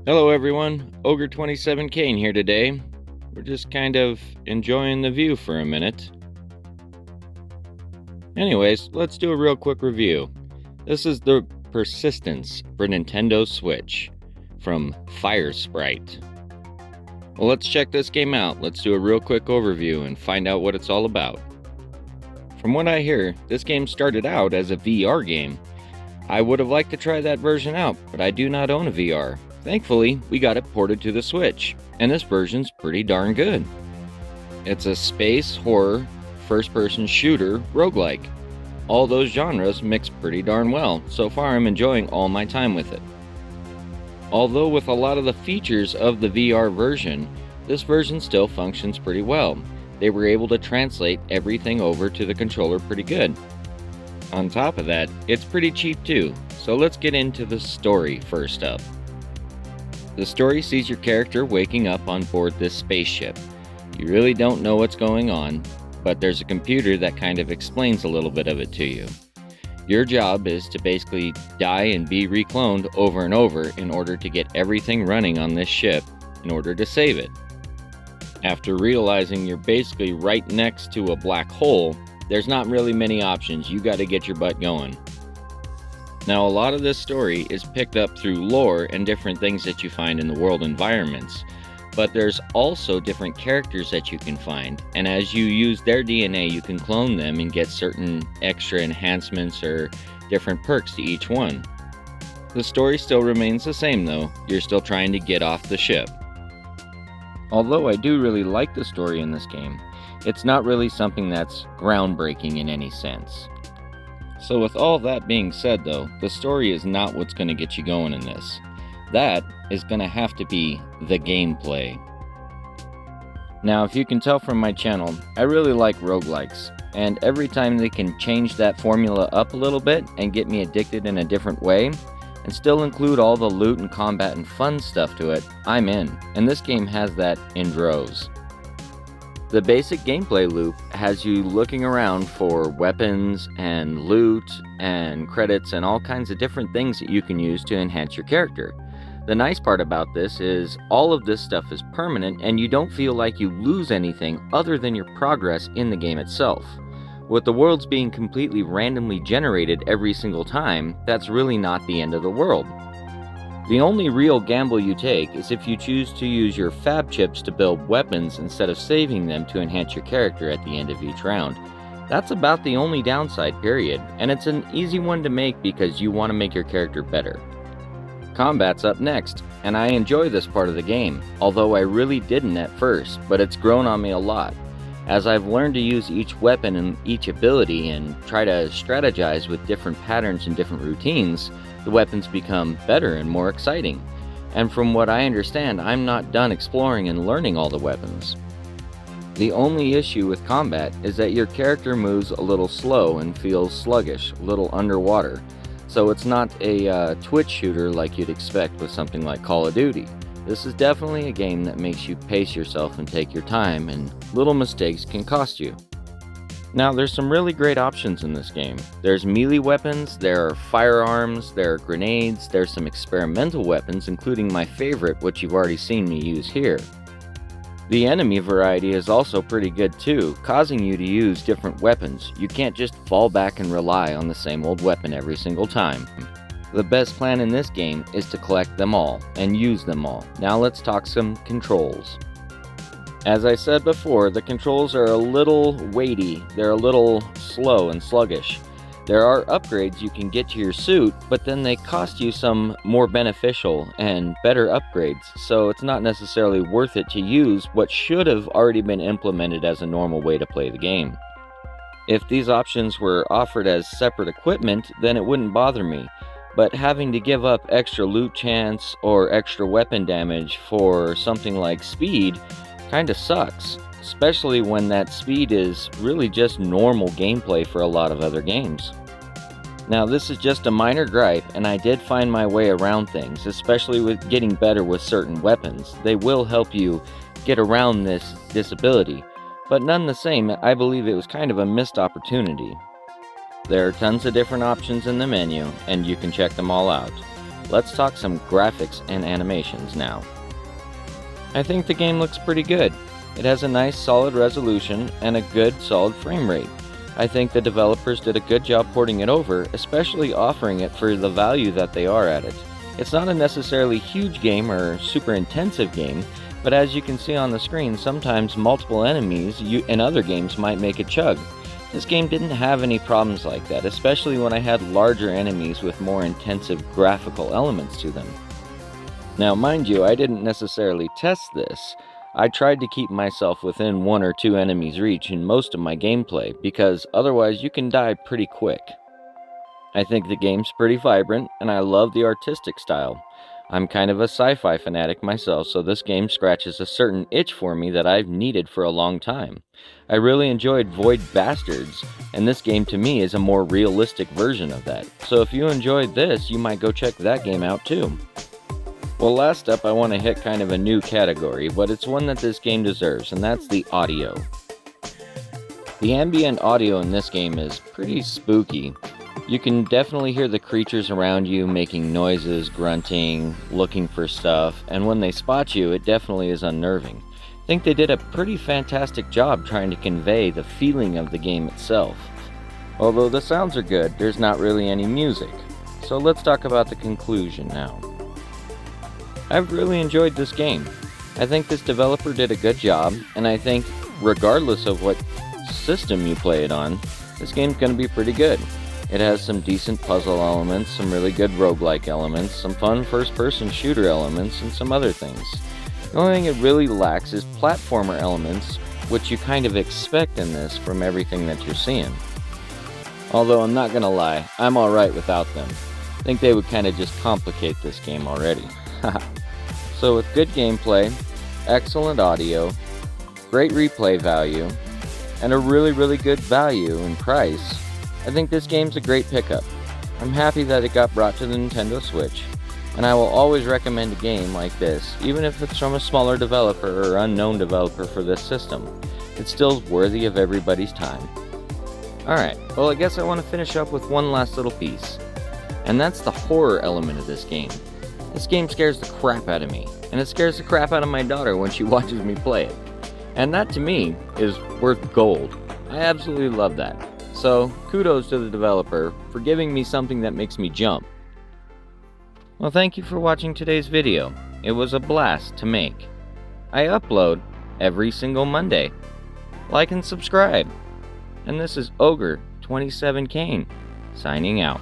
Hello everyone, Ogre27 Kane here today. We're just kind of enjoying the view for a minute. Anyways, let's do a real quick review. This is the Persistence for Nintendo Switch from Fire Sprite. Well, let's check this game out. Let's do a real quick overview and find out what it's all about. From what I hear, this game started out as a VR game. I would have liked to try that version out, but I do not own a VR. Thankfully, we got it ported to the Switch, and this version's pretty darn good. It's a space, horror, first-person shooter, roguelike. All those genres mix pretty darn well. So far, I'm enjoying all my time with it. Although with a lot of the features of the VR version, this version still functions pretty well. They were able to translate everything over to the controller pretty good. On top of that, it's pretty cheap too, so let's get into the story first up. The story sees your character waking up on board this spaceship. You really don't know what's going on, but there's a computer that kind of explains a little bit of it to you. Your job is to basically die and be recloned over and over in order to get everything running on this ship in order to save it. After realizing you're basically right next to a black hole, there's not really many options. You got to get your butt going. Now, a lot of this story is picked up through lore and different things that you find in the world environments, but there's also different characters that you can find, and as you use their DNA, you can clone them and get certain extra enhancements or different perks to each one. The story still remains the same though. You're still trying to get off the ship. Although I do really like the story in this game, it's not really something that's groundbreaking in any sense. So with all that being said though, the story is not what's going to get you going in this. That is going to have to be the gameplay. Now, if you can tell from my channel, I really like roguelikes, and every time they can change that formula up a little bit and get me addicted in a different way, and still include all the loot and combat and fun stuff to it, I'm in, and this game has that in droves. The basic gameplay loop has you looking around for weapons and loot and credits and all kinds of different things that you can use to enhance your character. The nice part about this is all of this stuff is permanent and you don't feel like you lose anything other than your progress in the game itself. With the worlds being completely randomly generated every single time, that's really not the end of the world. The only real gamble you take is if you choose to use your fab chips to build weapons instead of saving them to enhance your character at the end of each round. That's about the only downside, period, and it's an easy one to make because you want to make your character better. Combat's up next, and I enjoy this part of the game, although I really didn't at first, but it's grown on me a lot. As I've learned to use each weapon and each ability and try to strategize with different patterns and different routines, the weapons become better and more exciting. And from what I understand, I'm not done exploring and learning all the weapons. The only issue with combat is that your character moves a little slow and feels sluggish, a little underwater. So it's not a twitch shooter like you'd expect with something like Call of Duty. This is definitely a game that makes you pace yourself and take your time, and little mistakes can cost you. Now, there's some really great options in this game. There's melee weapons, there are firearms, there are grenades, there's some experimental weapons, including my favorite, which you've already seen me use here. The enemy variety is also pretty good too, causing you to use different weapons. You can't just fall back and rely on the same old weapon every single time. The best plan in this game is to collect them all and use them all. Now let's talk some controls. As I said before, the controls are a little weighty, they're a little slow and sluggish. There are upgrades you can get to your suit, but then they cost you some more beneficial and better upgrades, so it's not necessarily worth it to use what should have already been implemented as a normal way to play the game. If these options were offered as separate equipment, then it wouldn't bother me, but having to give up extra loot chance or extra weapon damage for something like speed kinda sucks, especially when that speed is really just normal gameplay for a lot of other games. Now, this is just a minor gripe, and I did find my way around things, especially with getting better with certain weapons. They will help you get around this disability, but none the same, I believe it was kind of a missed opportunity. There are tons of different options in the menu, and you can check them all out. let's talk some graphics and animations now. I think the game looks pretty good. It has a nice solid resolution and a good solid frame rate. I think the developers did a good job porting it over, especially offering it for the value that they are at it. It's not a necessarily huge game or super intensive game, but as you can see on the screen, sometimes multiple enemies in other games might make it chug. This game didn't have any problems like that, especially when I had larger enemies with more intensive graphical elements to them. Now mind you, I didn't necessarily test this. I tried to keep myself within 1 or 2 enemies reach in most of my gameplay, because otherwise you can die pretty quick. I think the game's pretty vibrant, and I love the artistic style. I'm kind of a sci-fi fanatic myself, so this game scratches a certain itch for me that I've needed for a long time. I really enjoyed Void Bastards, and this game to me is a more realistic version of that. So if you enjoyed this, you might go check that game out too. Well, last up, I want to hit kind of a new category, but it's one that this game deserves, and that's the audio. The ambient audio in this game is pretty spooky. You can definitely hear the creatures around you making noises, grunting, looking for stuff, and when they spot you, it definitely is unnerving. I think they did a pretty fantastic job trying to convey the feeling of the game itself. Although the sounds are good, there's not really any music. So let's talk about the conclusion now. I've really enjoyed this game. I think this developer did a good job, and I think regardless of what system you play it on, this game's going to be pretty good. It has some decent puzzle elements, some really good roguelike elements, some fun first-person shooter elements, and some other things. The only thing it really lacks is platformer elements, which you kind of expect in this from everything that you're seeing. Although I'm not gonna lie, I'm alright without them. I think they would kind of just complicate this game already. So with good gameplay, excellent audio, great replay value, and a really good value and price, I think this game's a great pickup. I'm happy that it got brought to the Nintendo Switch, and I will always recommend a game like this, even if it's from a smaller developer or unknown developer for this system. It's still worthy of everybody's time. Alright, well I guess I want to finish up with one last little piece, and that's the horror element of this game. This game scares the crap out of me, and it scares the crap out of my daughter when she watches me play it. And that to me is worth gold. I absolutely love that. So, kudos to the developer for giving me something that makes me jump. Well, thank you for watching today's video. It was a blast to make. I upload every single Monday. Like and subscribe. And this is Ogre27Kane, signing out.